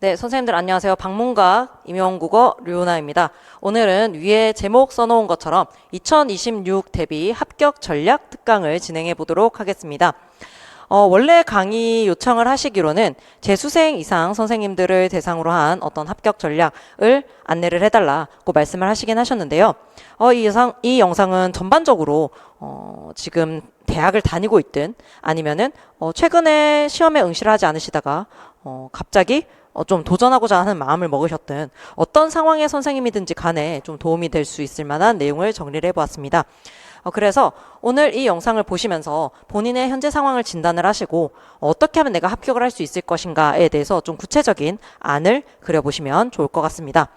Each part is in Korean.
네, 선생님들 안녕하세요. 방문각 임용국어 류나입니다. 오늘은 위에 제목 써놓은 것처럼 2026 대비 합격 전략 특강을 진행해 보도록 하겠습니다. 원래 강의 요청을 하시기로는 재수생 이상 선생님들을 대상으로 한 어떤 합격 전략을 안내를 해달라고 말씀을 하시긴 하셨는데요. 이 영상은 전반적으로 지금 대학을 다니고 있든 아니면은 최근에 시험에 응시를 하지 않으시다가 갑자기 좀 도전하고자 하는 마음을 먹으셨든 어떤 상황의 선생님이든지 간에 좀 도움이 될 수 있을 만한 내용을 정리를 해보았습니다. 그래서 오늘 이 영상을 보시면서 본인의 현재 상황을 진단을 하시고 어떻게 하면 내가 합격을 할 수 있을 것인가에 대해서 좀 구체적인 안을 그려보시면 좋을 것 같습니다.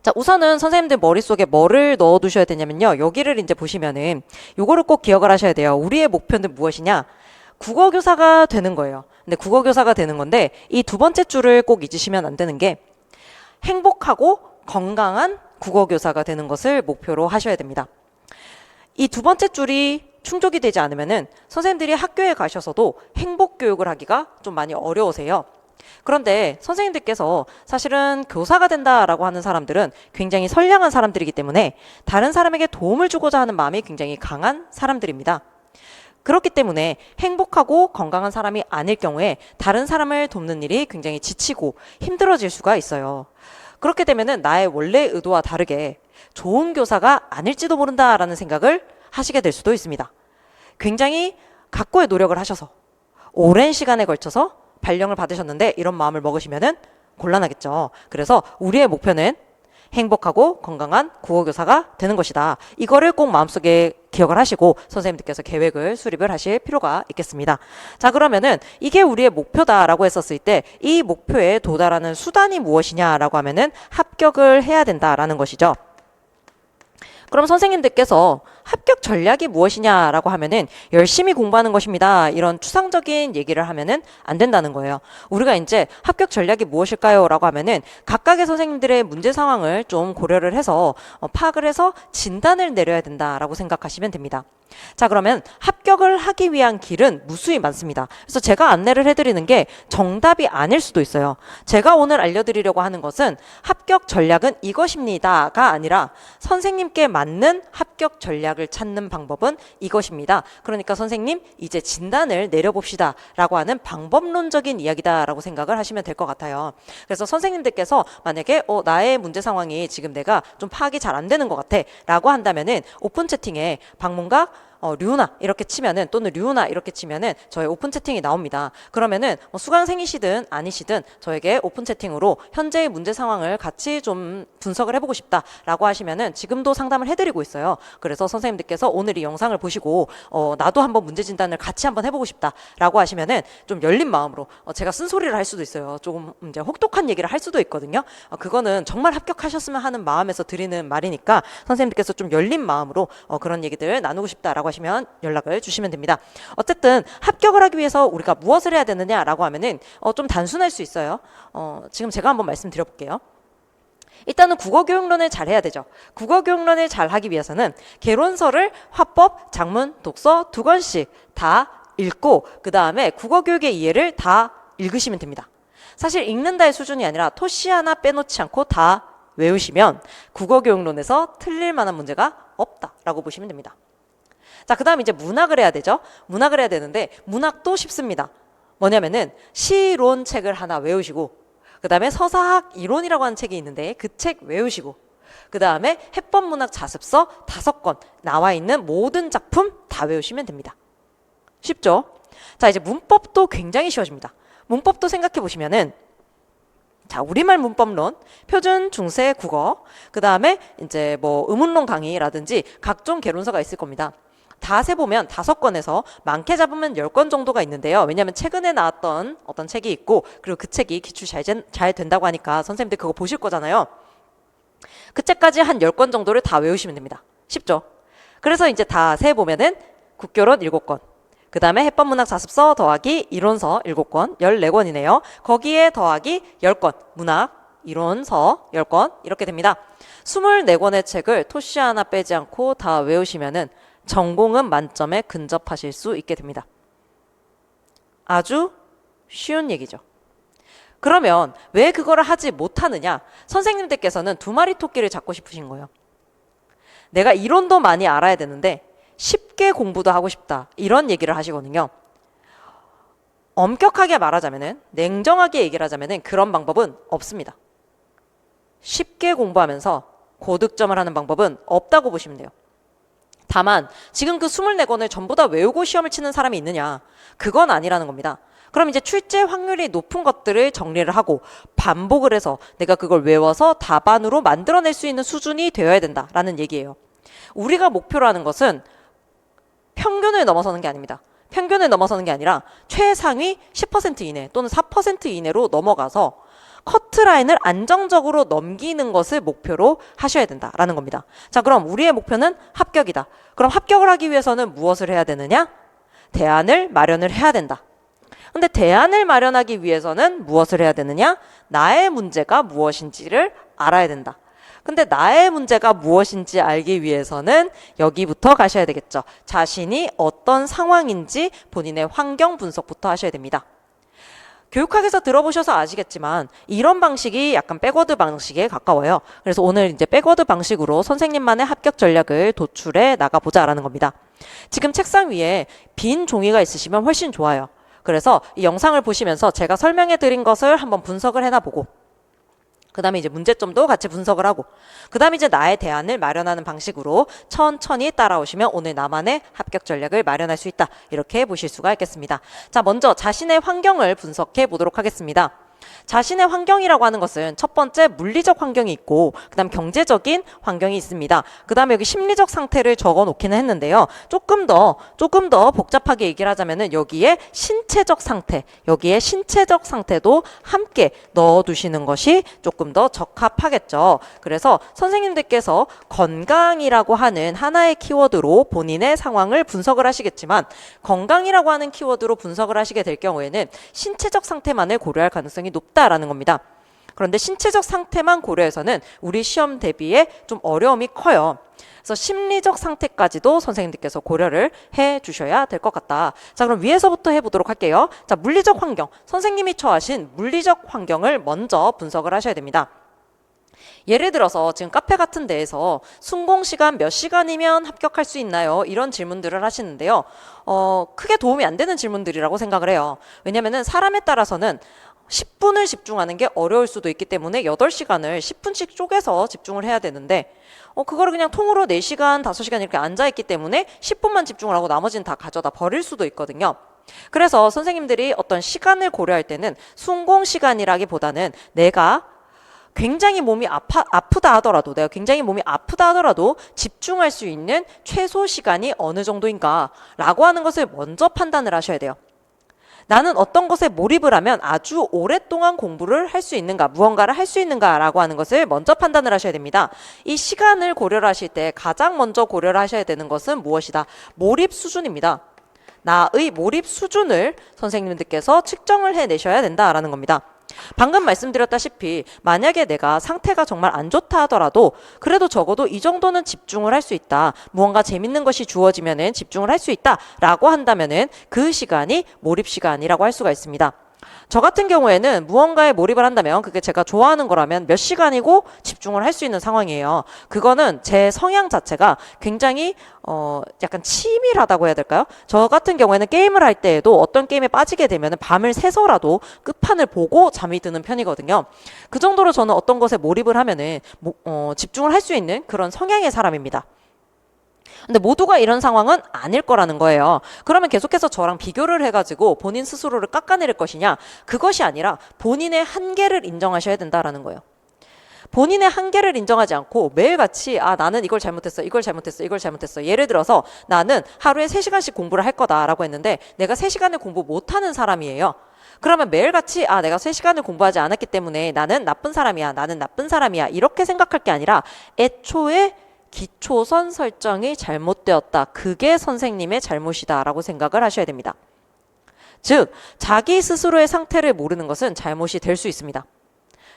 자, 우선은 선생님들 머릿속에 뭐를 넣어두셔야 되냐면요. 여기를 이제 보시면은 요거를 꼭 기억을 하셔야 돼요. 우리의 목표는 무엇이냐? 국어교사가 되는 거예요. 근데 국어교사가 되는 건데 이 두 번째 줄을 꼭 잊으시면 안 되는 게 행복하고 건강한 국어교사가 되는 것을 목표로 하셔야 됩니다. 이 두 번째 줄이 충족이 되지 않으면은 선생님들이 학교에 가셔서도 행복 교육을 하기가 좀 많이 어려우세요. 그런데 선생님들께서 사실은 교사가 된다라고 하는 사람들은 굉장히 선량한 사람들이기 때문에 다른 사람에게 도움을 주고자 하는 마음이 굉장히 강한 사람들입니다. 그렇기 때문에 행복하고 건강한 사람이 아닐 경우에 다른 사람을 돕는 일이 굉장히 지치고 힘들어질 수가 있어요. 그렇게 되면은 나의 원래 의도와 다르게 좋은 교사가 아닐지도 모른다라는 생각을 하시게 될 수도 있습니다. 굉장히 각고의 노력을 하셔서 오랜 시간에 걸쳐서 발령을 받으셨는데 이런 마음을 먹으시면은 곤란하겠죠. 그래서 우리의 목표는 행복하고 건강한 국어교사가 되는 것이다. 이거를 꼭 마음속에 기억을 하시고 선생님들께서 계획을 수립을 하실 필요가 있겠습니다. 자, 그러면은 이게 우리의 목표다라고 했었을 때 이 목표에 도달하는 수단이 무엇이냐라고 하면은 합격을 해야 된다라는 것이죠. 그럼 선생님들께서 합격 전략이 무엇이냐라고 하면은 열심히 공부하는 것입니다. 이런 추상적인 얘기를 하면은 안 된다는 거예요. 우리가 이제 합격 전략이 무엇일까요? 라고 하면은 각각의 선생님들의 문제 상황을 좀 고려를 해서 파악을 해서 진단을 내려야 된다라고 생각하시면 됩니다. 자, 그러면 합격을 하기 위한 길은 무수히 많습니다. 그래서 제가 안내를 해드리는 게 정답이 아닐 수도 있어요. 제가 오늘 알려드리려고 하는 것은 합격 전략은 이것입니다가 아니라 선생님께 맞는 합격 전략을 찾는 방법은 이것입니다. 그러니까 선생님 이제 진단을 내려봅시다 라고 하는 방법론적인 이야기다라고 생각을 하시면 될 것 같아요. 그래서 선생님들께서 만약에 나의 문제 상황이 지금 내가 좀 파악이 잘 안 되는 것 같아 라고 한다면은 오픈 채팅에 방문각 류나 이렇게 치면은 또는 류나 이렇게 치면은 저의 오픈 채팅이 나옵니다. 그러면은 수강생이시든 아니시든 저에게 오픈 채팅으로 현재의 문제 상황을 같이 좀 분석을 해보고 싶다라고 하시면은 지금도 상담을 해드리고 있어요. 그래서 선생님들께서 오늘 이 영상을 보시고 나도 한번 문제 진단을 같이 한번 해보고 싶다라고 하시면은 좀 열린 마음으로 제가 쓴소리를 할 수도 있어요. 조금 이제 혹독한 얘기를 할 수도 있거든요. 그거는 정말 합격하셨으면 하는 마음에서 드리는 말이니까 선생님들께서 좀 열린 마음으로 그런 얘기들 나누고 싶다라고 하시면 연락을 주시면 됩니다. 어쨌든 합격을 하기 위해서 우리가 무엇을 해야 되느냐라고 하면은 좀 단순할 수 있어요. 지금 제가 한번 말씀드려볼게요. 일단은 국어교육론을 잘 해야 되죠. 국어교육론을 잘 하기 위해서는 개론서를 화법, 작문, 독서 2권씩 다 읽고 그 다음에 국어교육의 이해를 다 읽으시면 됩니다. 사실 읽는다의 수준이 아니라 토시 하나 빼놓지 않고 다 외우시면 국어교육론에서 틀릴 만한 문제가 없다라고 보시면 됩니다. 자, 그 다음 이제 문학을 해야 되죠. 문학을 해야 되는데 문학도 쉽습니다. 뭐냐면은 시론 책을 하나 외우시고 그 다음에 서사학 이론이라고 하는 책이 있는데 그 책 외우시고 그 다음에 해법문학 자습서 5권 나와 있는 모든 작품 다 외우시면 됩니다. 쉽죠? 자, 이제 문법도 굉장히 쉬워집니다. 문법도 생각해 보시면은 자, 우리말 문법론, 표준, 중세, 국어, 그 다음에 이제 뭐 의문론 강의라든지 각종 개론서가 있을 겁니다. 다 세보면 5권에서 많게 잡으면 10권 정도가 있는데요. 왜냐하면 최근에 나왔던 어떤 책이 있고 그리고 그 책이 기출 잘 된다고 하니까 선생님들 그거 보실 거잖아요. 그 책까지 한 10권 정도를 다 외우시면 됩니다. 쉽죠? 그래서 이제 다 세보면은 국교론 7권, 그 다음에 해법문학 자습서 더하기 이론서 7권, 14권이네요. 거기에 더하기 10권, 문학, 이론서 10권 이렇게 됩니다. 24권의 책을 토시 하나 빼지 않고 다 외우시면은 전공은 만점에 근접하실 수 있게 됩니다. 아주 쉬운 얘기죠. 그러면 왜 그거를 하지 못하느냐? 선생님들께서는 두 마리 토끼를 잡고 싶으신 거예요. 내가 이론도 많이 알아야 되는데 쉽게 공부도 하고 싶다. 이런 얘기를 하시거든요. 엄격하게 말하자면은, 냉정하게 얘기를 하자면은 그런 방법은 없습니다. 쉽게 공부하면서 고득점을 하는 방법은 없다고 보시면 돼요. 다만 지금 그 24권을 전부 다 외우고 시험을 치는 사람이 있느냐? 그건 아니라는 겁니다. 그럼 이제 출제 확률이 높은 것들을 정리를 하고 반복을 해서 내가 그걸 외워서 답안으로 만들어낼 수 있는 수준이 되어야 된다라는 얘기예요. 우리가 목표로 하는 것은 평균을 넘어서는 게 아닙니다. 평균을 넘어서는 게 아니라 최상위 10% 이내 또는 4% 이내로 넘어가서 커트라인을 안정적으로 넘기는 것을 목표로 하셔야 된다라는 겁니다. 자, 그럼 우리의 목표는 합격이다. 그럼 합격을 하기 위해서는 무엇을 해야 되느냐? 대안을 마련을 해야 된다. 근데 대안을 마련하기 위해서는 무엇을 해야 되느냐? 나의 문제가 무엇인지를 알아야 된다. 근데 나의 문제가 무엇인지 알기 위해서는 여기부터 가셔야 되겠죠. 자신이 어떤 상황인지 본인의 환경 분석부터 하셔야 됩니다. 교육학에서 들어보셔서 아시겠지만 이런 방식이 약간 백워드 방식에 가까워요. 그래서 오늘 이제 백워드 방식으로 선생님만의 합격 전략을 도출해 나가보자라는 겁니다. 지금 책상 위에 빈 종이가 있으시면 훨씬 좋아요. 그래서 이 영상을 보시면서 제가 설명해 드린 것을 한번 분석을 해놔보고 그 다음에 이제 문제점도 같이 분석을 하고 그 다음에 이제 나의 대안을 마련하는 방식으로 천천히 따라오시면 오늘 나만의 합격 전략을 마련할 수 있다. 이렇게 보실 수가 있겠습니다. 자, 먼저 자신의 환경을 분석해 보도록 하겠습니다. 자신의 환경이라고 하는 것은 첫 번째 물리적 환경이 있고 그 다음 경제적인 환경이 있습니다. 그 다음에 여기 심리적 상태를 적어 놓기는 했는데요. 조금 더 복잡하게 얘기를 하자면은 여기에 신체적 상태도 함께 넣어 두시는 것이 조금 더 적합하겠죠. 그래서 선생님들께서 건강이라고 하는 하나의 키워드로 본인의 상황을 분석을 하시겠지만 건강이라고 하는 키워드로 분석을 하시게 될 경우에는 신체적 상태만을 고려할 가능성이 높다라는 겁니다. 그런데 신체적 상태만 고려해서는 우리 시험 대비에 좀 어려움이 커요. 그래서 심리적 상태까지도 선생님들께서 고려를 해 주셔야 될 것 같다. 자, 그럼 위에서부터 해보도록 할게요. 자, 물리적 환경. 선생님이 처하신 물리적 환경을 먼저 분석을 하셔야 됩니다. 예를 들어서 지금 카페 같은 데에서 순공시간 몇 시간이면 합격할 수 있나요? 이런 질문들을 하시는데요. 크게 도움이 안 되는 질문들이라고 생각을 해요. 왜냐면은 사람에 따라서는 10분을 집중하는 게 어려울 수도 있기 때문에 8시간을 10분씩 쪼개서 집중을 해야 되는데 그거를 그냥 통으로 4시간, 5시간 이렇게 앉아있기 때문에 10분만 집중을 하고 나머지는 다 가져다 버릴 수도 있거든요. 그래서 선생님들이 어떤 시간을 고려할 때는 순공 시간이라기보다는 내가 굉장히 몸이 아프다 하더라도 내가 굉장히 몸이 아프다 하더라도 집중할 수 있는 최소 시간이 어느 정도인가 라고 하는 것을 먼저 판단을 하셔야 돼요. 나는 어떤 것에 몰입을 하면 아주 오랫동안 공부를 할 수 있는가, 무언가를 할 수 있는가라고 하는 것을 먼저 판단을 하셔야 됩니다. 이 시간을 고려를 하실 때 가장 먼저 고려를 하셔야 되는 것은 무엇이다? 몰입 수준입니다. 나의 몰입 수준을 선생님들께서 측정을 해내셔야 된다라는 겁니다. 방금 말씀드렸다시피 만약에 내가 상태가 정말 안 좋다 하더라도 그래도 적어도 이 정도는 집중을 할 수 있다. 무언가 재밌는 것이 주어지면은 집중을 할 수 있다 라고 한다면은 그 시간이 몰입 시간이라고 할 수가 있습니다. 저 같은 경우에는 무언가에 몰입을 한다면 그게 제가 좋아하는 거라면 몇 시간이고 집중을 할 수 있는 상황이에요. 그거는 제 성향 자체가 굉장히 약간 치밀하다고 해야 될까요? 저 같은 경우에는 게임을 할 때에도 어떤 게임에 빠지게 되면 밤을 새서라도 끝판을 보고 잠이 드는 편이거든요. 그 정도로 저는 어떤 것에 몰입을 하면은 집중을 할 수 있는 그런 성향의 사람입니다. 근데 모두가 이런 상황은 아닐 거라는 거예요. 그러면 계속해서 저랑 비교를 해가지고 본인 스스로를 깎아내릴 것이냐? 그것이 아니라 본인의 한계를 인정하셔야 된다라는 거예요. 본인의 한계를 인정하지 않고 매일같이 나는 이걸 잘못했어. 예를 들어서 나는 하루에 3시간씩 공부를 할 거다라고 했는데 내가 3시간을 공부 못하는 사람이에요. 그러면 매일같이 내가 3시간을 공부하지 않았기 때문에 나는 나쁜 사람이야 이렇게 생각할 게 아니라 애초에 기초선 설정이 잘못되었다. 그게 선생님의 잘못이다라고 생각을 하셔야 됩니다. 즉, 자기 스스로의 상태를 모르는 것은 잘못이 될 수 있습니다.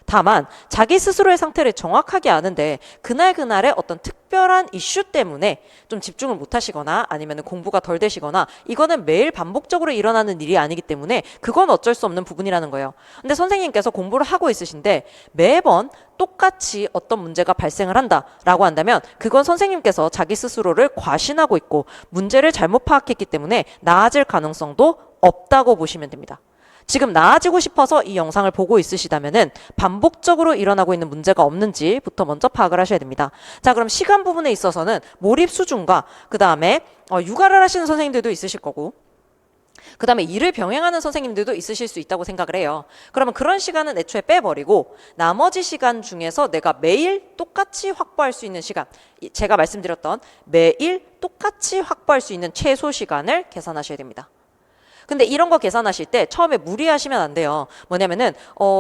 다만 자기 스스로의 상태를 정확하게 아는데 그날그날의 어떤 특별한 이슈 때문에 좀 집중을 못 하시거나 아니면 공부가 덜 되시거나 이거는 매일 반복적으로 일어나는 일이 아니기 때문에 그건 어쩔 수 없는 부분이라는 거예요. 근데 선생님께서 공부를 하고 있으신데 매번 똑같이 어떤 문제가 발생을 한다라고 한다면 그건 선생님께서 자기 스스로를 과신하고 있고 문제를 잘못 파악했기 때문에 나아질 가능성도 없다고 보시면 됩니다. 지금 나아지고 싶어서 이 영상을 보고 있으시다면은 반복적으로 일어나고 있는 문제가 없는지부터 먼저 파악을 하셔야 됩니다. 자, 그럼 시간 부분에 있어서는 몰입 수준과 그 다음에 육아를 하시는 선생님들도 있으실 거고 그 다음에 일을 병행하는 선생님들도 있으실 수 있다고 생각을 해요. 그러면 그런 시간은 애초에 빼버리고 나머지 시간 중에서 내가 매일 똑같이 확보할 수 있는 시간, 제가 말씀드렸던 매일 똑같이 확보할 수 있는 최소 시간을 계산하셔야 됩니다. 근데 이런 거 계산하실 때 처음에 무리하시면 안 돼요. 뭐냐면은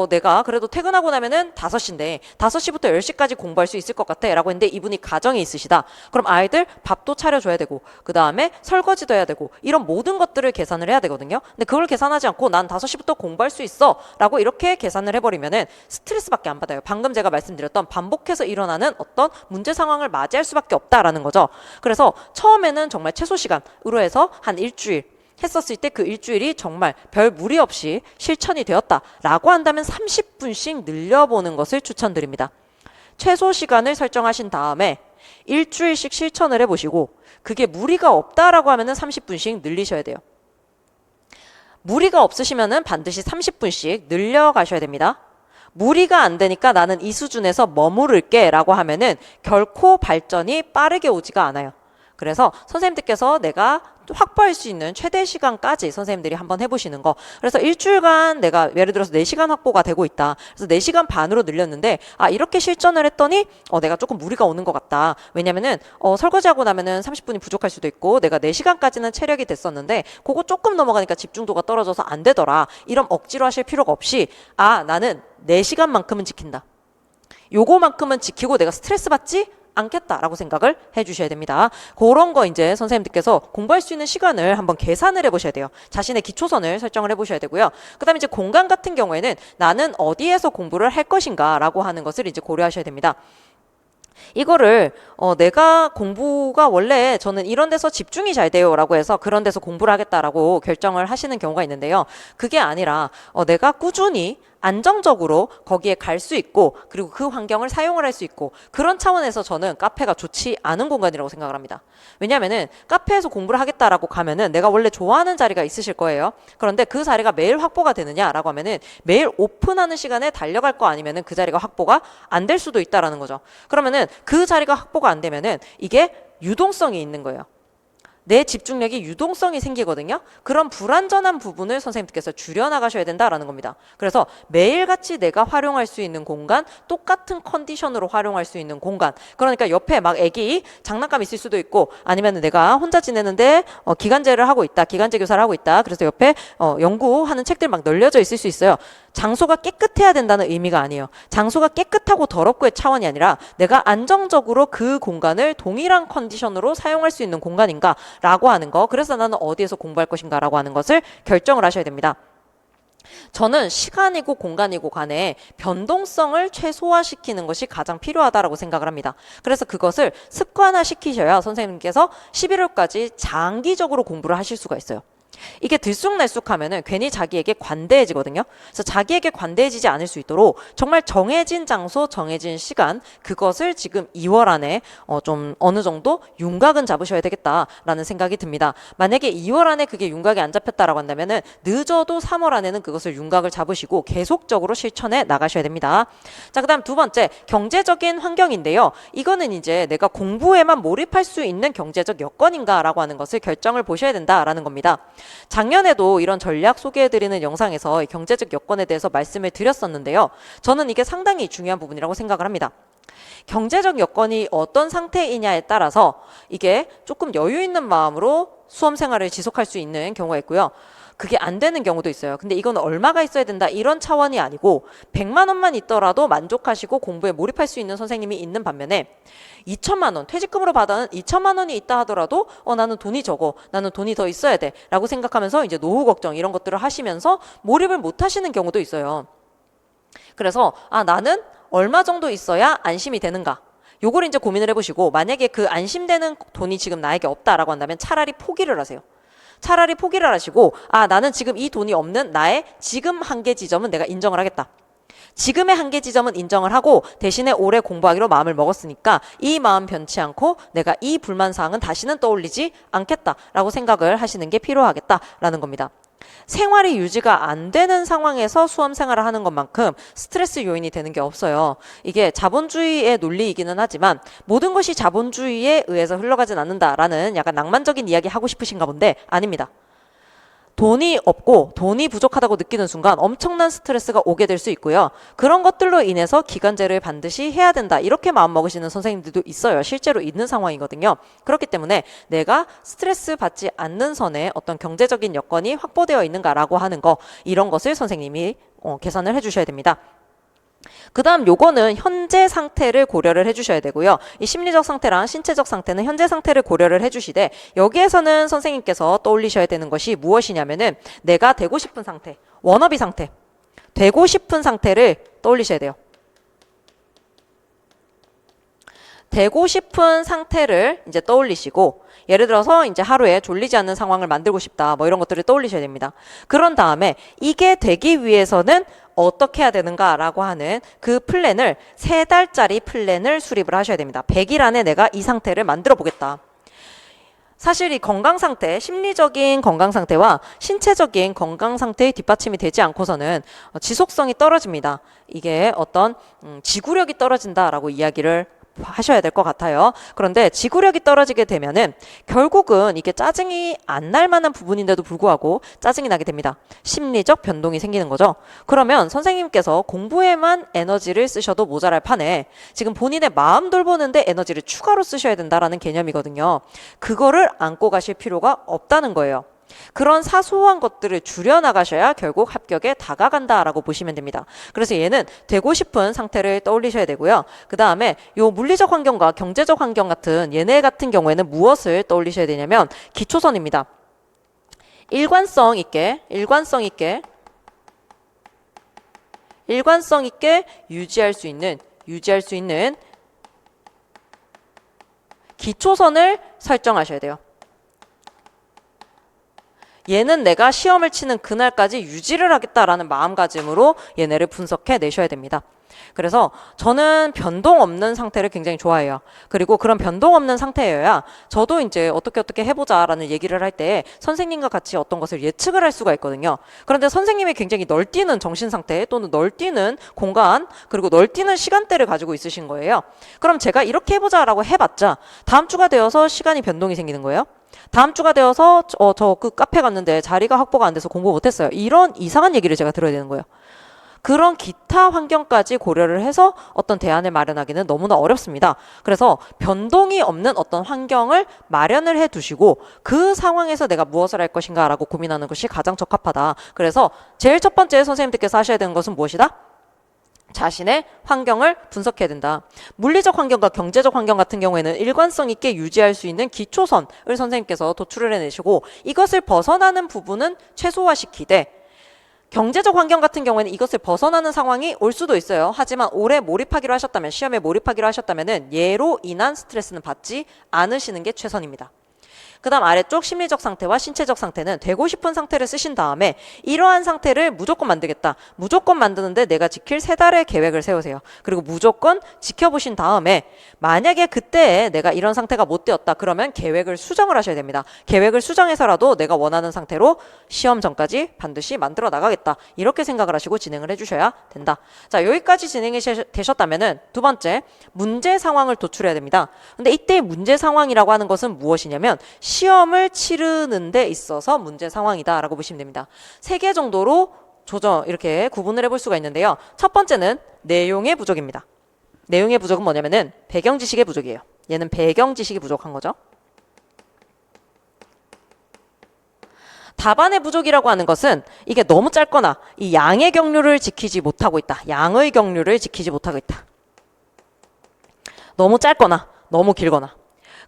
내가 그래도 퇴근하고 나면은 5시인데 5시부터 10시까지 공부할 수 있을 것 같아 라고 했는데 이분이 가정이 있으시다. 그럼 아이들 밥도 차려줘야 되고 그 다음에 설거지도 해야 되고 이런 모든 것들을 계산을 해야 되거든요. 근데 그걸 계산하지 않고 난 5시부터 공부할 수 있어 라고 이렇게 계산을 해버리면은 스트레스밖에 안 받아요. 방금 제가 말씀드렸던 반복해서 일어나는 어떤 문제 상황을 맞이할 수밖에 없다라는 거죠. 그래서 처음에는 정말 최소 시간으로 해서 한 일주일 했었을 때 그 일주일이 정말 별 무리 없이 실천이 되었다라고 한다면 30분씩 늘려보는 것을 추천드립니다. 최소 시간을 설정하신 다음에 일주일씩 실천을 해보시고 그게 무리가 없다라고 하면은 30분씩 늘리셔야 돼요. 무리가 없으시면은 반드시 30분씩 늘려가셔야 됩니다. 무리가 안 되니까 나는 이 수준에서 머무를게 라고 하면은 결코 발전이 빠르게 오지가 않아요. 그래서 선생님들께서 내가 확보할 수 있는 최대 시간까지 선생님들이 한번 해보시는 거. 그래서 일주일간 내가 예를 들어서 4시간 확보가 되고 있다. 그래서 4시간 반으로 늘렸는데 이렇게 실전을 했더니 내가 조금 무리가 오는 것 같다. 왜냐면은 설거지하고 나면은 30분이 부족할 수도 있고 내가 4시간까지는 체력이 됐었는데 그거 조금 넘어가니까 집중도가 떨어져서 안 되더라. 이런 억지로 하실 필요가 없이 나는 4시간만큼은 지킨다. 요거만큼은 지키고 내가 스트레스 받지 않겠다라고 생각을 해주셔야 됩니다. 그런 거 이제 선생님들께서 공부할 수 있는 시간을 한번 계산을 해보셔야 돼요. 자신의 기초선을 설정을 해보셔야 되고요. 그 다음에 이제 공간 같은 경우에는 나는 어디에서 공부를 할 것인가 라고 하는 것을 이제 고려하셔야 됩니다. 이거를 내가 공부가 원래 저는 이런 데서 집중이 잘 돼요 라고 해서 그런 데서 공부를 하겠다라고 결정을 하시는 경우가 있는데요. 그게 아니라 내가 꾸준히 안정적으로 거기에 갈 수 있고 그리고 그 환경을 사용을 할 수 있고 그런 차원에서 저는 카페가 좋지 않은 공간이라고 생각을 합니다. 왜냐하면은 카페에서 공부를 하겠다라고 가면은 내가 원래 좋아하는 자리가 있으실 거예요. 그런데 그 자리가 매일 확보가 되느냐라고 하면은 매일 오픈하는 시간에 달려갈 거 아니면은 그 자리가 확보가 안 될 수도 있다라는 거죠. 그러면은 그 자리가 확보가 안 되면은 이게 유동성이 있는 거예요. 내 집중력이 유동성이 생기거든요. 그런 불완전한 부분을 선생님께서 줄여나가셔야 된다라는 겁니다. 그래서 매일같이 내가 활용할 수 있는 공간, 똑같은 컨디션으로 활용할 수 있는 공간. 그러니까 옆에 막 애기 장난감 있을 수도 있고 아니면 내가 혼자 지내는데 기간제를 하고 있다. 기간제 교사를 하고 있다. 그래서 옆에 연구하는 책들 막 널려져 있을 수 있어요. 장소가 깨끗해야 된다는 의미가 아니에요. 장소가 깨끗하고 더럽고의 차원이 아니라 내가 안정적으로 그 공간을 동일한 컨디션으로 사용할 수 있는 공간인가 라고 하는 거. 그래서 나는 어디에서 공부할 것인가 라고 하는 것을 결정을 하셔야 됩니다. 저는 시간이고 공간이고 간에 변동성을 최소화시키는 것이 가장 필요하다고 생각을 합니다. 그래서 그것을 습관화시키셔야 선생님께서 11월까지 장기적으로 공부를 하실 수가 있어요. 이게 들쑥날쑥하면은 괜히 자기에게 관대해지거든요. 그래서 자기에게 관대해지지 않을 수 있도록 정말 정해진 장소, 정해진 시간 그것을 지금 2월 안에 좀 어느 정도 윤곽은 잡으셔야 되겠다라는 생각이 듭니다. 만약에 2월 안에 그게 윤곽이 안 잡혔다라고 한다면은 늦어도 3월 안에는 그것을 윤곽을 잡으시고 계속적으로 실천해 나가셔야 됩니다. 자, 그다음 두 번째 경제적인 환경인데요. 이거는 이제 내가 공부에만 몰입할 수 있는 경제적 여건인가라고 하는 것을 결정을 보셔야 된다라는 겁니다. 작년에도 이런 전략 소개해드리는 영상에서 경제적 여건에 대해서 말씀을 드렸었는데요. 저는 이게 상당히 중요한 부분이라고 생각을 합니다. 경제적 여건이 어떤 상태이냐에 따라서 이게 조금 여유 있는 마음으로 수험 생활을 지속할 수 있는 경우가 있고요. 그게 안 되는 경우도 있어요. 근데 이건 얼마가 있어야 된다 이런 차원이 아니고 100만 원만 있더라도 만족하시고 공부에 몰입할 수 있는 선생님이 있는 반면에 2천만 원, 퇴직금으로 받아는 2천만 원이 있다 하더라도 나는 돈이 적어. 나는 돈이 더 있어야 돼. 라고 생각하면서 이제 노후 걱정 이런 것들을 하시면서 몰입을 못 하시는 경우도 있어요. 그래서 나는 얼마 정도 있어야 안심이 되는가? 요걸 이제 고민을 해보시고, 만약에 그 안심되는 돈이 지금 나에게 없다라고 한다면 차라리 포기를 하세요. 차라리 포기를 하시고, 나는 지금 이 돈이 없는 나의 지금 한계 지점은 내가 인정을 하겠다. 지금의 한계 지점은 인정을 하고 대신에 오래 공부하기로 마음을 먹었으니까 이 마음 변치 않고 내가 이 불만사항은 다시는 떠올리지 않겠다라고 생각을 하시는 게 필요하겠다라는 겁니다. 생활이 유지가 안 되는 상황에서 수험 생활을 하는 것만큼 스트레스 요인이 되는 게 없어요. 이게 자본주의의 논리이기는 하지만 모든 것이 자본주의에 의해서 흘러가진 않는다라는 약간 낭만적인 이야기 하고 싶으신가 본데 아닙니다. 돈이 없고 돈이 부족하다고 느끼는 순간 엄청난 스트레스가 오게 될 수 있고요. 그런 것들로 인해서 기간제를 반드시 해야 된다. 이렇게 마음먹으시는 선생님들도 있어요. 실제로 있는 상황이거든요. 그렇기 때문에 내가 스트레스 받지 않는 선에 어떤 경제적인 여건이 확보되어 있는가라고 하는 거, 이런 것을 선생님이 계산을 해주셔야 됩니다. 그 다음 요거는 현재 상태를 고려를 해주셔야 되고요. 이 심리적 상태랑 신체적 상태는 현재 상태를 고려를 해주시되, 여기에서는 선생님께서 떠올리셔야 되는 것이 무엇이냐면은 내가 되고 싶은 상태, 워너비 상태, 되고 싶은 상태를 떠올리셔야 돼요. 되고 싶은 상태를 이제 떠올리시고, 예를 들어서 이제 하루에 졸리지 않는 상황을 만들고 싶다, 뭐 이런 것들을 떠올리셔야 됩니다. 그런 다음에 이게 되기 위해서는 어떻게 해야 되는가라고 하는 그 플랜을, 3달짜리 플랜을 수립을 하셔야 됩니다. 100일 안에 내가 이 상태를 만들어 보겠다. 사실 이 건강 상태, 심리적인 건강 상태와 신체적인 건강 상태의 뒷받침이 되지 않고서는 지속성이 떨어집니다. 이게 어떤 지구력이 떨어진다라고 이야기를 하셔야 될 것 같아요. 그런데 지구력이 떨어지게 되면은 결국은 이게 짜증이 안 날 만한 부분인데도 불구하고 짜증이 나게 됩니다. 심리적 변동이 생기는 거죠. 그러면 선생님께서 공부에만 에너지를 쓰셔도 모자랄 판에 지금 본인의 마음 돌보는데 에너지를 추가로 쓰셔야 된다라는 개념이거든요. 그거를 안고 가실 필요가 없다는 거예요. 그런 사소한 것들을 줄여나가셔야 결국 합격에 다가간다라고 보시면 됩니다. 그래서 얘는 되고 싶은 상태를 떠올리셔야 되고요. 그 다음에 요 물리적 환경과 경제적 환경 같은 얘네 같은 경우에는 무엇을 떠올리셔야 되냐면 기초선입니다. 일관성 있게 유지할 수 있는 기초선을 설정하셔야 돼요. 얘는 내가 시험을 치는 그날까지 유지를 하겠다라는 마음가짐으로 얘네를 분석해 내셔야 됩니다. 그래서 저는 변동 없는 상태를 굉장히 좋아해요. 그리고 그런 변동 없는 상태여야 저도 이제 어떻게 해보자라는 얘기를 할 때 선생님과 같이 어떤 것을 예측을 할 수가 있거든요. 그런데 선생님이 굉장히 널뛰는 정신 상태 또는 널뛰는 공간 그리고 널뛰는 시간대를 가지고 있으신 거예요. 그럼 제가 이렇게 해보자라고 해봤자 다음 주가 되어서 시간이 변동이 생기는 거예요. 다음 주가 되어서 저 그 카페 갔는데 자리가 확보가 안 돼서 공부 못했어요. 이런 이상한 얘기를 제가 들어야 되는 거예요. 그런 기타 환경까지 고려를 해서 어떤 대안을 마련하기는 너무나 어렵습니다. 그래서 변동이 없는 어떤 환경을 마련을 해 두시고 그 상황에서 내가 무엇을 할 것인가 라고 고민하는 것이 가장 적합하다. 그래서 제일 첫 번째 선생님들께서 하셔야 되는 것은 무엇이다? 자신의 환경을 분석해야 된다. 물리적 환경과 경제적 환경 같은 경우에는 일관성 있게 유지할 수 있는 기초선을 선생님께서 도출을 해내시고 이것을 벗어나는 부분은 최소화시키되 경제적 환경 같은 경우에는 이것을 벗어나는 상황이 올 수도 있어요. 하지만 오래 몰입하기로 하셨다면, 시험에 몰입하기로 하셨다면 얘로 인한 스트레스는 받지 않으시는 게 최선입니다. 그 다음 아래쪽 심리적 상태와 신체적 상태는 되고 싶은 상태를 쓰신 다음에 이러한 상태를 무조건 만들겠다. 무조건 만드는데 내가 지킬 3달의 계획을 세우세요. 그리고 무조건 지켜보신 다음에 만약에 그때 내가 이런 상태가 못 되었다. 그러면 계획을 수정을 하셔야 됩니다. 계획을 수정해서라도 내가 원하는 상태로 시험 전까지 반드시 만들어 나가겠다. 이렇게 생각을 하시고 진행을 해주셔야 된다. 자, 여기까지 진행이 되셨다면은 두 번째, 문제 상황을 도출해야 됩니다. 근데 이때 문제 상황이라고 하는 것은 무엇이냐면 시험을 치르는 데 있어서 문제 상황이다 라고 보시면 됩니다. 3개 정도로 이렇게 구분을 해볼 수가 있는데요. 첫 번째는 내용의 부족입니다. 내용의 부족은 뭐냐면은 배경 지식의 부족이에요. 얘는 배경 지식이 부족한 거죠. 답안의 부족이라고 하는 것은 이게 너무 짧거나 이 양의 경류를 지키지 못하고 있다. 양의 경류를 지키지 못하고 있다. 너무 짧거나 너무 길거나.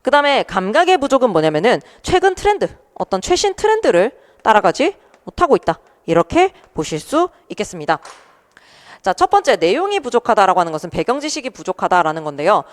그 다음에 감각의 부족은 뭐냐면은 최근 트렌드, 어떤 최신 트렌드를 따라가지 못하고 있다. 이렇게 보실 수 있겠습니다. 자, 첫 번째 내용이 부족하다라고 하는 것은 배경 지식이 부족하다라는 건데요.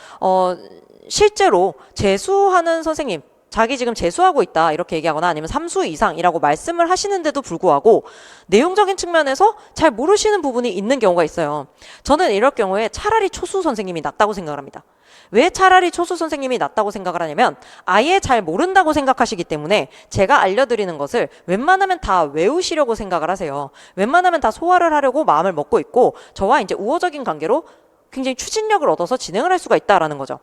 실제로 재수하는 선생님, 자기 지금 재수하고 있다 이렇게 얘기하거나 아니면 3수 이상이라고 말씀을 하시는데도 불구하고 내용적인 측면에서 잘 모르시는 부분이 있는 경우가 있어요. 저는 이럴 경우에 차라리 초수 선생님이 낫다고 생각을 합니다. 왜 차라리 초수 선생님이 낫다고 생각을 하냐면 아예 잘 모른다고 생각하시기 때문에 제가 알려드리는 것을 웬만하면 다 외우시려고 생각을 하세요. 웬만하면 다 소화를 하려고 마음을 먹고 있고 저와 이제 우호적인 관계로 굉장히 추진력을 얻어서 진행을 할 수가 있다라는 거죠.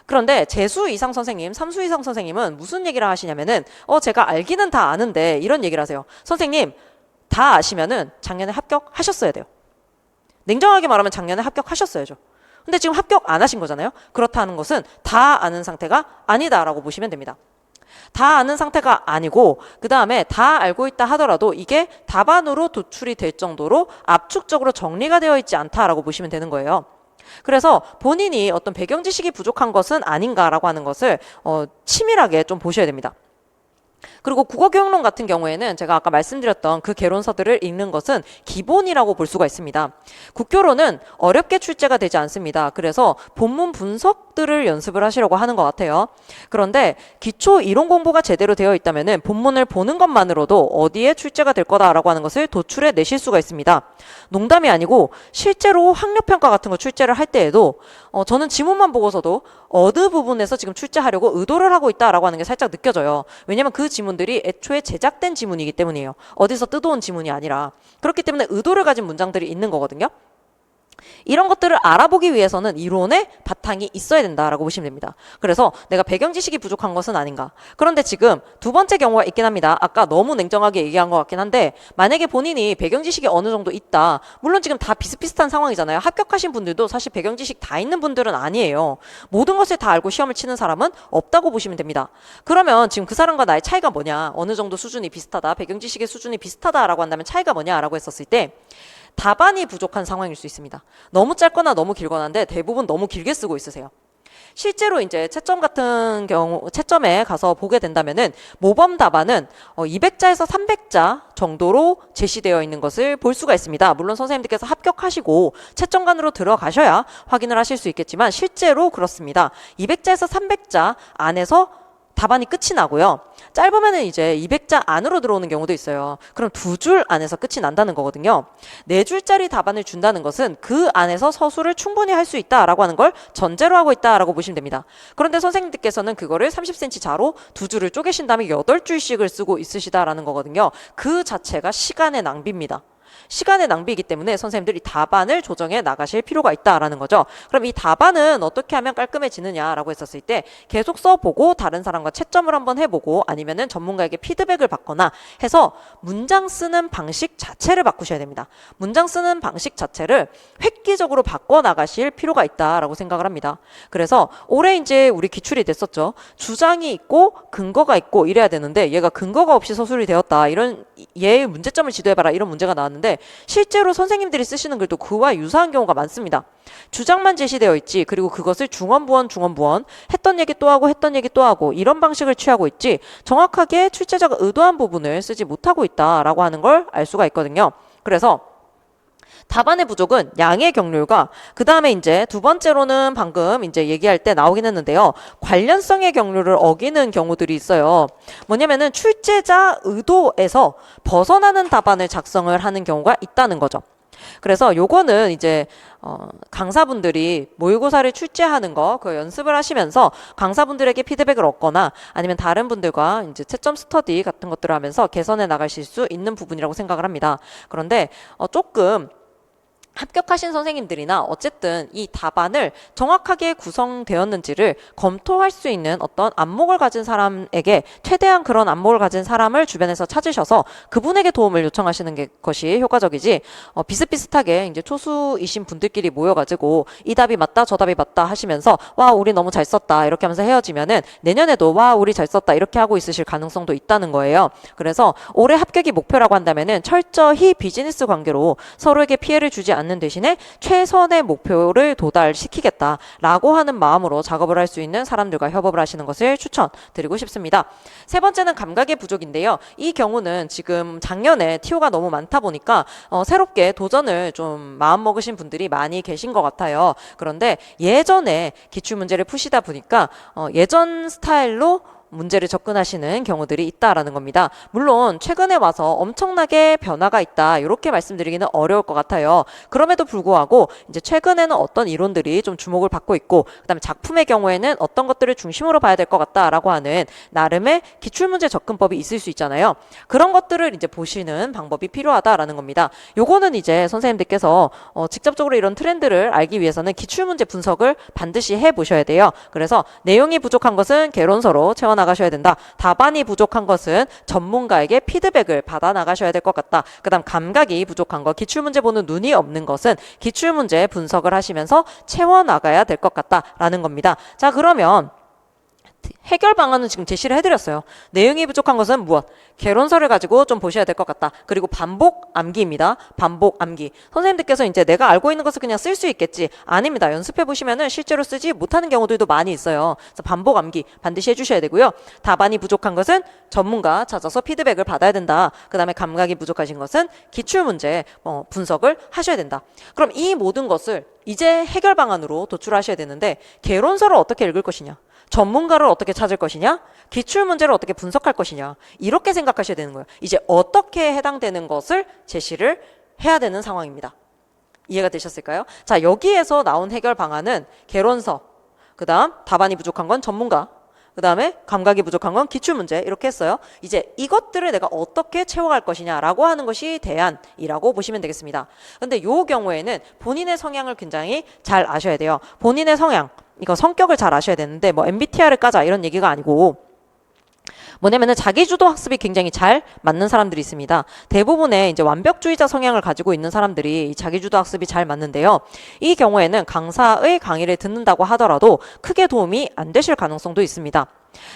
그런데 재수 이상 선생님, 3수 이상 선생님은 무슨 얘기를 하시냐면은 제가 알기는 다 아는데 이런 얘기를 하세요. 선생님, 다 아시면은 작년에 합격하셨어야 돼요. 냉정하게 말하면 작년에 합격하셨어야죠. 근데 지금 합격 안 하신 거잖아요. 그렇다는 것은 다 아는 상태가 아니다라고 보시면 됩니다. 다 아는 상태가 아니고 그 다음에 다 알고 있다 하더라도 이게 답안으로 도출이 될 정도로 압축적으로 정리가 되어 있지 않다라고 보시면 되는 거예요. 그래서 본인이 어떤 배경 지식이 부족한 것은 아닌가라고 하는 것을 치밀하게 좀 보셔야 됩니다. 그리고 국어교육론 같은 경우에는 제가 아까 말씀드렸던 그 개론서들을 읽는 것은 기본이라고 볼 수가 있습니다. 국교론은 어렵게 출제가 되지 않습니다. 그래서 본문 분석들을 연습을 하시려고 하는 것 같아요. 그런데 기초 이론 공부가 제대로 되어 있다면 본문을 보는 것만으로도 어디에 출제가 될 거다라고 하는 것을 도출해 내실 수가 있습니다. 농담이 아니고 실제로 학력평가 같은 거 출제를 할 때에도 저는 지문만 보고서도 어느 부분에서 지금 출제하려고 의도를 하고 있다라고 하는 게 살짝 느껴져요. 왜냐면 그 지문들이 애초에 제작된 지문이기 때문이에요. 어디서 뜯어온 지문이 아니라. 그렇기 때문에 의도를 가진 문장들이 있는 거거든요. 이런 것들을 알아보기 위해서는 이론의 바탕이 있어야 된다라고 보시면 됩니다. 그래서 내가 배경 지식이 부족한 것은 아닌가. 그런데 지금 두 번째 경우가 있긴 합니다. 아까 너무 냉정하게 얘기한 것 같긴 한데 만약에 본인이 배경 지식이 어느 정도 있다. 물론 지금 다 비슷비슷한 상황이잖아요. 합격하신 분들도 사실 배경 지식 다 있는 분들은 아니에요. 모든 것을 다 알고 시험을 치는 사람은 없다고 보시면 됩니다. 그러면 지금 그 사람과 나의 차이가 뭐냐. 어느 정도 수준이 비슷하다. 배경 지식의 수준이 비슷하다라고 한다면 차이가 뭐냐라고 했었을 때 답안이 부족한 상황일 수 있습니다. 너무 짧거나 너무 길거나인데 대부분 너무 길게 쓰고 있으세요. 실제로 이제 채점 같은 경우 채점에 가서 보게 된다면은 모범 답안은 200자에서 300자 정도로 제시되어 있는 것을 볼 수가 있습니다. 물론 선생님들께서 합격하시고 채점관으로 들어가셔야 확인을 하실 수 있겠지만 실제로 그렇습니다. 200자에서 300자 안에서 답안이 끝이 나고요. 짧으면은 이제 200자 안으로 들어오는 경우도 있어요. 그럼 두 줄 안에서 끝이 난다는 거거든요. 4줄짜리 답안을 준다는 것은 그 안에서 서술을 충분히 할 수 있다라고 하는 걸 전제로 하고 있다라고 보시면 됩니다. 그런데 선생님들께서는 그거를 30cm 자로 두 줄을 쪼개신 다음에 8줄씩을 쓰고 있으시다라는 거거든요. 그 자체가 시간의 낭비입니다. 시간의 낭비이기 때문에 선생님들이 답안을 조정해 나가실 필요가 있다라는 거죠. 그럼 이 답안은 어떻게 하면 깔끔해지느냐라고 했었을 때 계속 써보고 다른 사람과 채점을 한번 해보고 아니면은 전문가에게 피드백을 받거나 해서 문장 쓰는 방식 자체를 바꾸셔야 됩니다. 문장 쓰는 방식 자체를 획기적으로 바꿔 나가실 필요가 있다라고 생각을 합니다. 그래서 올해 이제 우리 기출이 됐었죠. 주장이 있고 근거가 있고 이래야 되는데 얘가 근거가 없이 서술이 되었다. 이런 얘의 문제점을 지도해봐라. 이런 문제가 나왔는데 실제로 선생님들이 쓰시는 글도 그와 유사한 경우가 많습니다. 주장만 제시되어 있지 그리고 그것을 중원부원 했던 얘기 또 하고 했던 얘기 또 하고 이런 방식을 취하고 있지 정확하게 출제자가 의도한 부분을 쓰지 못하고 있다라고 하는 걸 알 수가 있거든요. 그래서 답안의 부족은 양의 경률과 그 다음에 이제 두 번째로는 방금 이제 얘기할 때 나오긴 했는데요. 관련성의 경률을 어기는 경우들이 있어요. 뭐냐면은 출제자 의도에서 벗어나는 답안을 작성을 하는 경우가 있다는 거죠. 그래서 요거는 이제 강사분들이 모의고사를 출제하는 거 그 연습을 하시면서 강사분들에게 피드백을 얻거나 아니면 다른 분들과 이제 채점 스터디 같은 것들을 하면서 개선해 나가실 수 있는 부분이라고 생각을 합니다. 그런데 조금 합격하신 선생님들이나 어쨌든 이 답안을 정확하게 구성되었는지를 검토할 수 있는 어떤 안목을 가진 사람에게 최대한 그런 안목을 가진 사람을 주변에서 찾으셔서 그분에게 도움을 요청하시는 것이 효과적이지 비슷비슷하게 이제 초수이신 분들끼리 모여가지고 이 답이 맞다 저 답이 맞다 하시면서 와 우리 너무 잘 썼다 이렇게 하면서 헤어지면은 내년에도 와 우리 잘 썼다 이렇게 하고 있으실 가능성도 있다는 거예요. 그래서 올해 합격이 목표라고 한다면은 철저히 비즈니스 관계로 서로에게 피해를 주지 않는 않는 대신에 최선의 목표를 도달시키겠다라고 하는 마음으로 작업을 할 수 있는 사람들과 협업을 하시는 것을 추천드리고 싶습니다. 세 번째는 감각의 부족인데요. 이 경우는 지금 작년에 TO가 너무 많다 보니까 새롭게 도전을 좀 마음 먹으신 분들이 많이 계신 것 같아요. 그런데 예전에 기출문제를 푸시다 보니까 예전 스타일로 문제를 접근하시는 경우들이 있다라는 겁니다. 물론 최근에 와서 엄청나게 변화가 있다 이렇게 말씀드리기는 어려울 것 같아요. 그럼에도 불구하고 이제 최근에는 어떤 이론들이 좀 주목을 받고 있고 그다음에 작품의 경우에는 어떤 것들을 중심으로 봐야 될 것 같다라고 하는 나름의 기출문제 접근법이 있을 수 있잖아요. 그런 것들을 이제 보시는 방법이 필요하다라는 겁니다. 요거는 이제 선생님들께서 직접적으로 이런 트렌드를 알기 위해서는 기출문제 분석을 반드시 해보셔야 돼요. 그래서 내용이 부족한 것은 개론서로 채워 나가셔야 된다. 답안이 부족한 것은 전문가에게 피드백을 받아 나가셔야 될 것 같다. 그다음 감각이 부족한 것, 기출문제 보는 눈이 없는 것은 기출문제 분석을 하시면서 채워 나가야 될 것 같다라는 겁니다. 자, 그러면 해결 방안은 지금 제시를 해드렸어요. 내용이 부족한 것은 무엇? 개론서를 가지고 좀 보셔야 될 것 같다. 그리고 반복 암기입니다. 반복 암기. 선생님들께서 이제 내가 알고 있는 것을 그냥 쓸 수 있겠지. 아닙니다. 연습해 보시면은 실제로 쓰지 못하는 경우들도 많이 있어요. 그래서 반복 암기 반드시 해주셔야 되고요. 답안이 부족한 것은 전문가 찾아서 피드백을 받아야 된다. 그 다음에 감각이 부족하신 것은 기출문제 분석을 하셔야 된다. 그럼 이 모든 것을 이제 해결 방안으로 도출하셔야 되는데 개론서를 어떻게 읽을 것이냐? 전문가를 어떻게 찾을 것이냐? 기출문제를 어떻게 분석할 것이냐? 이렇게 생각하셔야 되는 거예요. 이제 어떻게 해당되는 것을 제시를 해야 되는 상황입니다. 이해가 되셨을까요? 자, 여기에서 나온 해결 방안은 개론서, 그 다음 답안이 부족한 건 전문가, 그 다음에 감각이 부족한 건 기출문제 이렇게 했어요. 이제 이것들을 내가 어떻게 채워갈 것이냐라고 하는 것이 대안이라고 보시면 되겠습니다. 근데 이 경우에는 본인의 성향을 굉장히 잘 아셔야 돼요. 본인의 성향, 이거 성격을 잘 아셔야 되는데 뭐 MBTI를 까자 이런 얘기가 아니고 뭐냐면은 자기주도 학습이 굉장히 잘 맞는 사람들이 있습니다. 대부분의 이제 완벽주의자 성향을 가지고 있는 사람들이 자기주도 학습이 잘 맞는데요. 이 경우에는 강사의 강의를 듣는다고 하더라도 크게 도움이 안 되실 가능성도 있습니다.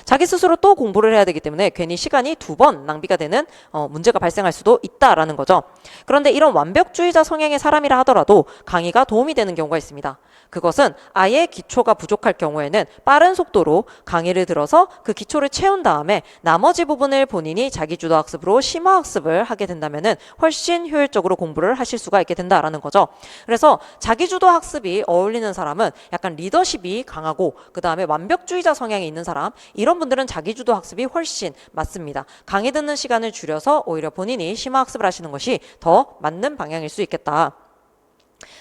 자기 스스로 또 공부를 해야 되기 때문에 괜히 시간이 2번 낭비가 되는 문제가 발생할 수도 있다라는 거죠. 그런데 이런 완벽주의자 성향의 사람이라 하더라도 강의가 도움이 되는 경우가 있습니다. 그것은 아예 기초가 부족할 경우에는 빠른 속도로 강의를 들어서 그 기초를 채운 다음에 나머지 부분을 본인이 자기주도 학습으로 심화학습을 하게 된다면은 훨씬 효율적으로 공부를 하실 수가 있게 된다라는 거죠. 그래서 자기주도 학습이 어울리는 사람은 약간 리더십이 강하고 그 다음에 완벽주의자 성향이 있는 사람, 이런 분들은 자기주도 학습이 훨씬 맞습니다. 강의 듣는 시간을 줄여서 오히려 본인이 심화학습을 하시는 것이 더 맞는 방향일 수 있겠다.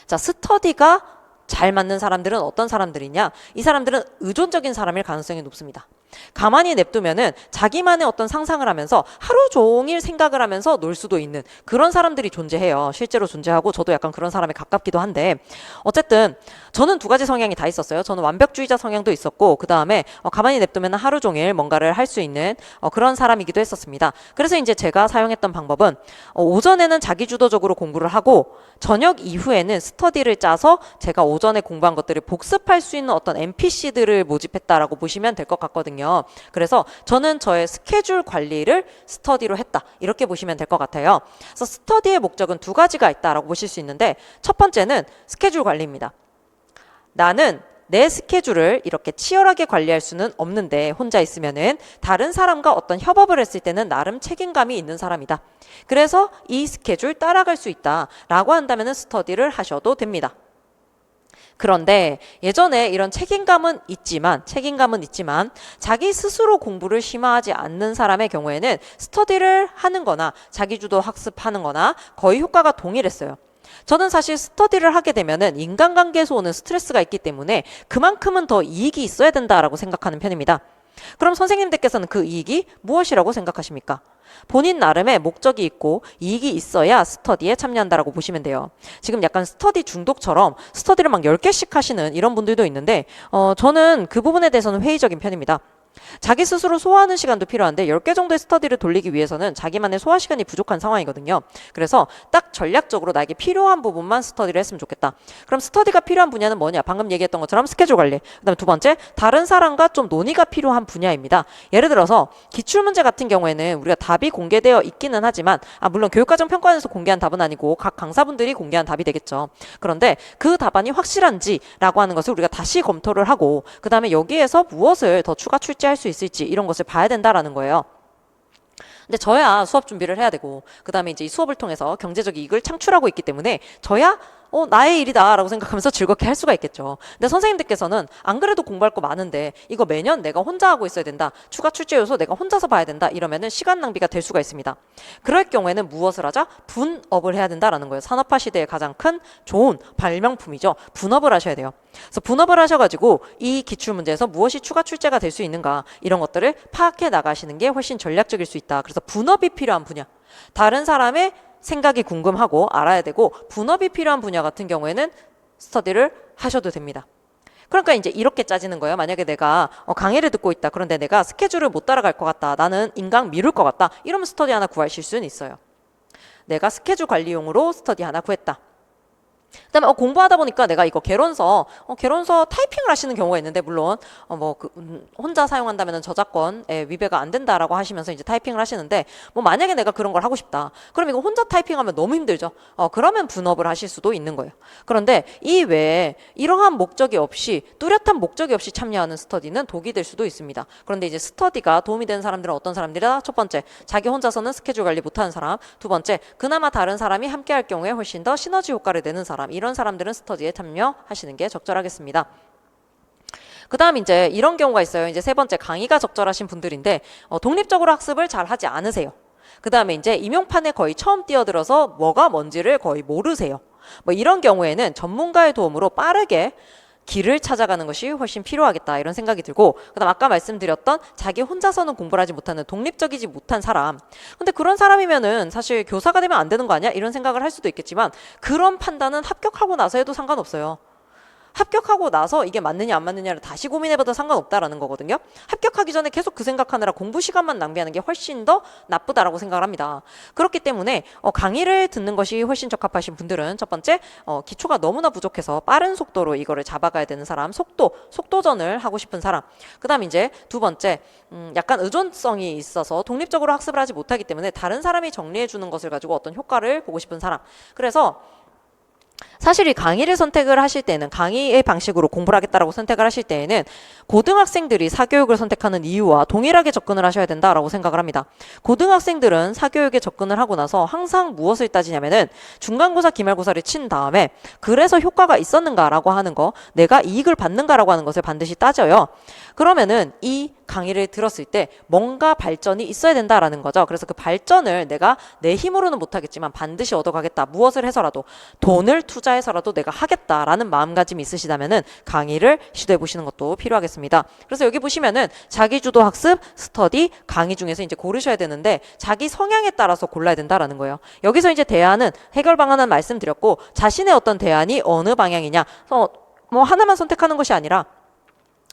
자, 스터디가 잘 맞는 사람들은 어떤 사람들이냐? 이 사람들은 의존적인 사람일 가능성이 높습니다. 가만히 냅두면은 자기만의 어떤 상상을 하면서 하루 종일 생각을 하면서 놀 수도 있는 그런 사람들이 존재해요. 실제로 존재하고 저도 약간 그런 사람에 가깝기도 한데 어쨌든 저는 두 가지 성향이 다 있었어요. 저는 완벽주의자 성향도 있었고 그 다음에 가만히 냅두면 하루 종일 뭔가를 할 수 있는 그런 사람이기도 했었습니다. 그래서 이제 제가 사용했던 방법은 오전에는 자기주도적으로 공부를 하고 저녁 이후에는 스터디를 짜서 제가 오전에 공부한 것들을 복습할 수 있는 어떤 NPC들을 모집했다라고 보시면 될 것 같거든요. 그래서 저는 저의 스케줄 관리를 스터디로 했다. 이렇게 보시면 될 것 같아요. 그래서 스터디의 목적은 두 가지가 있다라고 보실 수 있는데 첫 번째는 스케줄 관리입니다. 나는 내 스케줄을 이렇게 치열하게 관리할 수는 없는데 혼자 있으면은 다른 사람과 어떤 협업을 했을 때는 나름 책임감이 있는 사람이다. 그래서 이 스케줄 따라갈 수 있다라고 한다면은 스터디를 하셔도 됩니다. 그런데 예전에 이런 책임감은 있지만 자기 스스로 공부를 심화하지 않는 사람의 경우에는 스터디를 하는 거나 자기주도 학습하는 거나 거의 효과가 동일했어요. 저는 사실 스터디를 하게 되면은 인간관계에서 오는 스트레스가 있기 때문에 그만큼은 더 이익이 있어야 된다라고 생각하는 편입니다. 그럼 선생님들께서는 그 이익이 무엇이라고 생각하십니까? 본인 나름의 목적이 있고 이익이 있어야 스터디에 참여한다라고 보시면 돼요. 지금 약간 스터디 중독처럼 스터디를 막 10개씩 하시는 이런 분들도 있는데 저는 그 부분에 대해서는 회의적인 편입니다. 자기 스스로 소화하는 시간도 필요한데 10개 정도의 스터디를 돌리기 위해서는 자기만의 소화 시간이 부족한 상황이거든요. 그래서 딱 전략적으로 나에게 필요한 부분만 스터디를 했으면 좋겠다. 그럼 스터디가 필요한 분야는 뭐냐? 방금 얘기했던 것처럼 스케줄 관리. 그다음에 두 번째, 다른 사람과 좀 논의가 필요한 분야입니다. 예를 들어서 기출문제 같은 경우에는 우리가 답이 공개되어 있기는 하지만 물론 교육과정 평가원에서 공개한 답은 아니고 각 강사분들이 공개한 답이 되겠죠. 그런데 그 답안이 확실한지라고 하는 것을 우리가 다시 검토를 하고 그다음에 여기에서 무엇을 더 추가 출제할 수 있을지 이런 것을 봐야 된다라는 거예요. 근데 저야 수업 준비를 해야 되고 그다음에 이제 이 수업을 통해서 경제적 이익을 창출하고 있기 때문에 저야 나의 일이다라고 생각하면서 즐겁게 할 수가 있겠죠. 근데 선생님들께서는 안 그래도 공부할 거 많은데 이거 매년 내가 혼자 하고 있어야 된다. 추가 출제 요소 내가 혼자서 봐야 된다. 이러면은 시간 낭비가 될 수가 있습니다. 그럴 경우에는 무엇을 하자? 분업을 해야 된다라는 거예요. 산업화 시대의 가장 큰 좋은 발명품이죠. 분업을 하셔야 돼요. 그래서 분업을 하셔가지고 이 기출문제에서 무엇이 추가 출제가 될 수 있는가 이런 것들을 파악해 나가시는 게 훨씬 전략적일 수 있다. 그래서 분업이 필요한 분야. 다른 사람의 생각이 궁금하고 알아야 되고 분업이 필요한 분야 같은 경우에는 스터디를 하셔도 됩니다. 그러니까 이제 이렇게 짜지는 거예요. 만약에 내가 강의를 듣고 있다. 그런데 내가 스케줄을 못 따라갈 것 같다. 나는 인강 미룰 것 같다. 이러면 스터디 하나 구하실 수는 있어요. 내가 스케줄 관리용으로 스터디 하나 구했다. 그다음에 공부하다 보니까 내가 이거 개론서 타이핑을 하시는 경우가 있는데 물론 혼자 사용한다면 저작권에 위배가 안 된다라고 하시면서 이제 타이핑을 하시는데 만약에 내가 그런 걸 하고 싶다. 그럼 이거 혼자 타이핑하면 너무 힘들죠. 그러면 분업을 하실 수도 있는 거예요. 그런데 이 외에 이러한 목적이 없이 뚜렷한 목적이 없이 참여하는 스터디는 독이 될 수도 있습니다. 그런데 이제 스터디가 도움이 되는 사람들은 어떤 사람들이다? 첫 번째, 자기 혼자서는 스케줄 관리 못하는 사람. 두 번째, 그나마 다른 사람이 함께 할 경우에 훨씬 더 시너지 효과를 내는 사람. 이런 사람들은 스터디에 참여하시는 게 적절하겠습니다. 그 다음 이제 이런 경우가 있어요. 이제 세 번째 강의가 적절하신 분들인데 독립적으로 학습을 잘 하지 않으세요. 그 다음에 이제 임용판에 거의 처음 뛰어들어서 뭐가 뭔지를 거의 모르세요. 이런 경우에는 전문가의 도움으로 빠르게 길을 찾아가는 것이 훨씬 필요하겠다 이런 생각이 들고 그다음 아까 말씀드렸던 자기 혼자서는 공부를 하지 못하는 독립적이지 못한 사람 근데 그런 사람이면은 사실 교사가 되면 안 되는 거 아니야? 이런 생각을 할 수도 있겠지만 그런 판단은 합격하고 나서 해도 상관없어요. 합격하고 나서 이게 맞느냐 안 맞느냐를 다시 고민해봐도 상관없다라는 거거든요. 합격하기 전에 계속 그 생각하느라 공부 시간만 낭비하는 게 훨씬 더 나쁘다라고 생각을 합니다. 그렇기 때문에 강의를 듣는 것이 훨씬 적합하신 분들은 첫 번째 기초가 너무나 부족해서 빠른 속도로 이거를 잡아가야 되는 사람 속도전을 하고 싶은 사람 그 다음 이제 두 번째 약간 의존성이 있어서 독립적으로 학습을 하지 못하기 때문에 다른 사람이 정리해 주는 것을 가지고 어떤 효과를 보고 싶은 사람 그래서 사실 이 강의를 선택을 하실 때는 강의의 방식으로 공부를 하겠다라고 선택을 하실 때에는 고등학생들이 사교육을 선택하는 이유와 동일하게 접근을 하셔야 된다라고 생각을 합니다. 고등학생들은 사교육에 접근을 하고 나서 항상 무엇을 따지냐면은 중간고사, 기말고사를 친 다음에 그래서 효과가 있었는가라고 하는 거, 내가 이익을 받는가라고 하는 것을 반드시 따져요. 그러면은 이 강의를 들었을 때 뭔가 발전이 있어야 된다라는 거죠. 그래서 그 발전을 내가 내 힘으로는 못하겠지만 반드시 얻어가겠다. 무엇을 해서라도 돈을 투자해서라도 내가 하겠다라는 마음가짐이 있으시다면은 강의를 시도해 보시는 것도 필요하겠습니다. 그래서 여기 보시면은 자기주도 학습, 스터디, 강의 중에서 이제 고르셔야 되는데 자기 성향에 따라서 골라야 된다라는 거예요. 여기서 이제 대안은 해결 방안은 말씀드렸고 자신의 어떤 대안이 어느 방향이냐. 하나만 선택하는 것이 아니라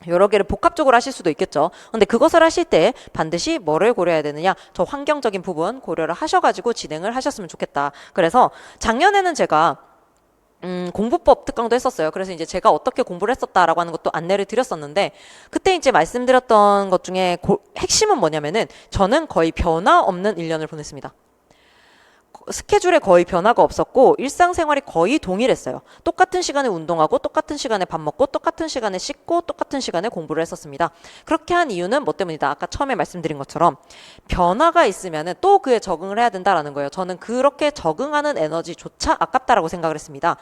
여러 개를 복합적으로 하실 수도 있겠죠. 근데 그것을 하실 때 반드시 뭐를 고려해야 되느냐? 저 환경적인 부분 고려를 하셔가지고 진행을 하셨으면 좋겠다. 그래서 작년에는 제가 공부법 특강도 했었어요. 그래서 이제 제가 어떻게 공부를 했었다라고 하는 것도 안내를 드렸었는데 그때 이제 말씀드렸던 것 중에 핵심은 뭐냐면은 저는 거의 변화 없는 1년을 보냈습니다. 스케줄에 거의 변화가 없었고 일상생활이 거의 동일했어요. 똑같은 시간에 운동하고 똑같은 시간에 밥 먹고 똑같은 시간에 씻고 똑같은 시간에 공부를 했었습니다. 그렇게 한 이유는 뭐 때문이다? 아까 처음에 말씀드린 것처럼 변화가 있으면 또 그에 적응을 해야 된다는 거예요. 저는 그렇게 적응하는 에너지조차 아깝다라고 생각을 했습니다.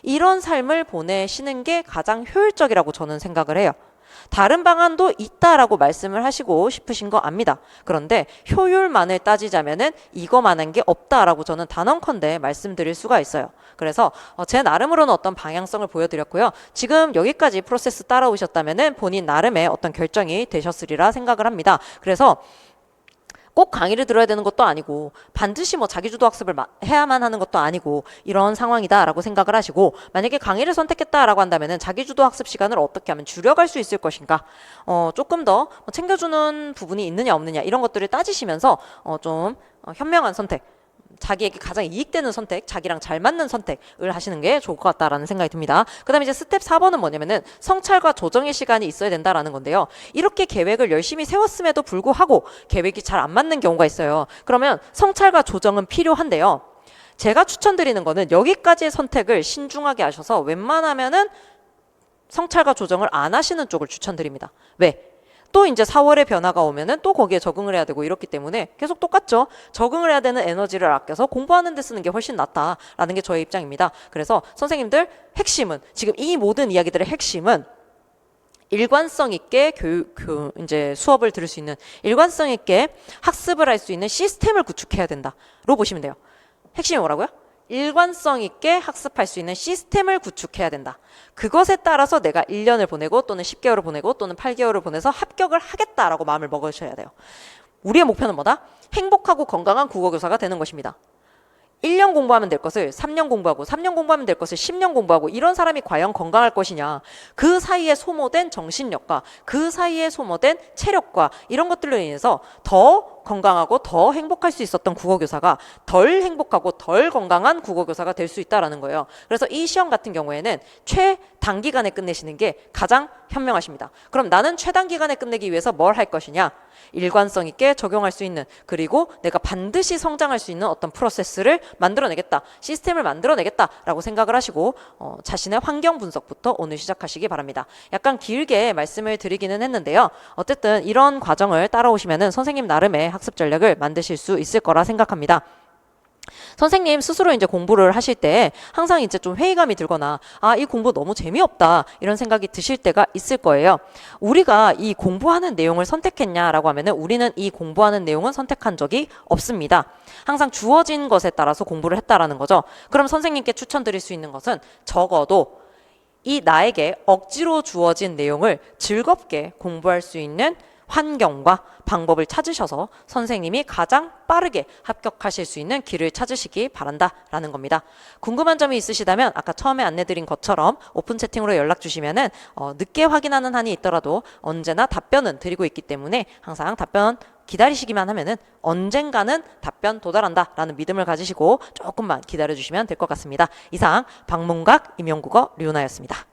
이런 삶을 보내시는 게 가장 효율적이라고 저는 생각을 해요. 다른 방안도 있다라고 말씀을 하시고 싶으신 거 압니다. 그런데 효율만을 따지자면은 이거만한 게 없다라고 저는 단언컨대 말씀드릴 수가 있어요. 그래서 제 나름으로는 어떤 방향성을 보여드렸고요. 지금 여기까지 프로세스 따라오셨다면은 본인 나름의 어떤 결정이 되셨으리라 생각을 합니다. 그래서 꼭 강의를 들어야 되는 것도 아니고 반드시 뭐 자기주도 학습을 해야만 하는 것도 아니고 이런 상황이다라고 생각을 하시고, 만약에 강의를 선택했다라고 한다면은 자기주도 학습 시간을 어떻게 하면 줄여갈 수 있을 것인가, 조금 더 챙겨주는 부분이 있느냐 없느냐 이런 것들을 따지시면서 좀 현명한 선택, 자기에게 가장 이익되는 선택, 자기랑 잘 맞는 선택을 하시는 게 좋을 것 같다라는 생각이 듭니다. 그 다음에 이제 스텝 4번은 뭐냐면은 성찰과 조정의 시간이 있어야 된다라는 건데요. 이렇게 계획을 열심히 세웠음에도 불구하고 계획이 잘 안 맞는 경우가 있어요. 그러면 성찰과 조정은 필요한데요. 제가 추천드리는 거는 여기까지의 선택을 신중하게 하셔서 웬만하면은 성찰과 조정을 안 하시는 쪽을 추천드립니다. 왜? 또 이제 4월에 변화가 오면은 또 거기에 적응을 해야 되고 이렇기 때문에 계속 똑같죠. 적응을 해야 되는 에너지를 아껴서 공부하는 데 쓰는 게 훨씬 낫다라는 게 저의 입장입니다. 그래서 선생님들 핵심은, 지금 이 모든 이야기들의 핵심은 일관성 있게 이제 수업을 들을 수 있는, 일관성 있게 학습을 할 수 있는 시스템을 구축해야 된다로 보시면 돼요. 핵심이 뭐라고요? 일관성 있게 학습할 수 있는 시스템을 구축해야 된다. 그것에 따라서 내가 1년을 보내고 또는 10개월을 보내고 또는 8개월을 보내서 합격을 하겠다라고 마음을 먹으셔야 돼요. 우리의 목표는 뭐다? 행복하고 건강한 국어교사가 되는 것입니다. 1년 공부하면 될 것을 3년 공부하고 3년 공부하면 될 것을 10년 공부하고, 이런 사람이 과연 건강할 것이냐. 그 사이에 소모된 정신력과 그 사이에 소모된 체력과 이런 것들로 인해서 더 건강하고 더 행복할 수 있었던 국어교사가 덜 행복하고 덜 건강한 국어교사가 될 수 있다는 거예요. 그래서 이 시험 같은 경우에는 최단기간에 끝내시는 게 가장 현명하십니다. 그럼 나는 최단기간에 끝내기 위해서 뭘 할 것이냐? 일관성 있게 적용할 수 있는, 그리고 내가 반드시 성장할 수 있는 어떤 프로세스를 만들어내겠다, 시스템을 만들어내겠다라고 생각을 하시고 자신의 환경 분석부터 오늘 시작하시기 바랍니다. 약간 길게 말씀을 드리기는 했는데요. 어쨌든 이런 과정을 따라오시면은 선생님 나름의 학습 전략을 만드실 수 있을 거라 생각합니다. 선생님 스스로 이제 공부를 하실 때 항상 이제 좀 회의감이 들거나 이 공부 너무 재미없다 이런 생각이 드실 때가 있을 거예요. 우리가 이 공부하는 내용을 선택했냐라고 하면은 우리는 이 공부하는 내용은 선택한 적이 없습니다. 항상 주어진 것에 따라서 공부를 했다라는 거죠. 그럼 선생님께 추천드릴 수 있는 것은 적어도 이 나에게 억지로 주어진 내용을 즐겁게 공부할 수 있는 환경과 방법을 찾으셔서 선생님이 가장 빠르게 합격하실 수 있는 길을 찾으시기 바란다라는 겁니다. 궁금한 점이 있으시다면 아까 처음에 안내드린 것처럼 오픈 채팅으로 연락 주시면은 늦게 확인하는 한이 있더라도 언제나 답변은 드리고 있기 때문에 항상 답변 기다리시기만 하면은 언젠가는 답변 도달한다라는 믿음을 가지시고 조금만 기다려주시면 될 것 같습니다. 이상 방문각 임용국어 류나였습니다.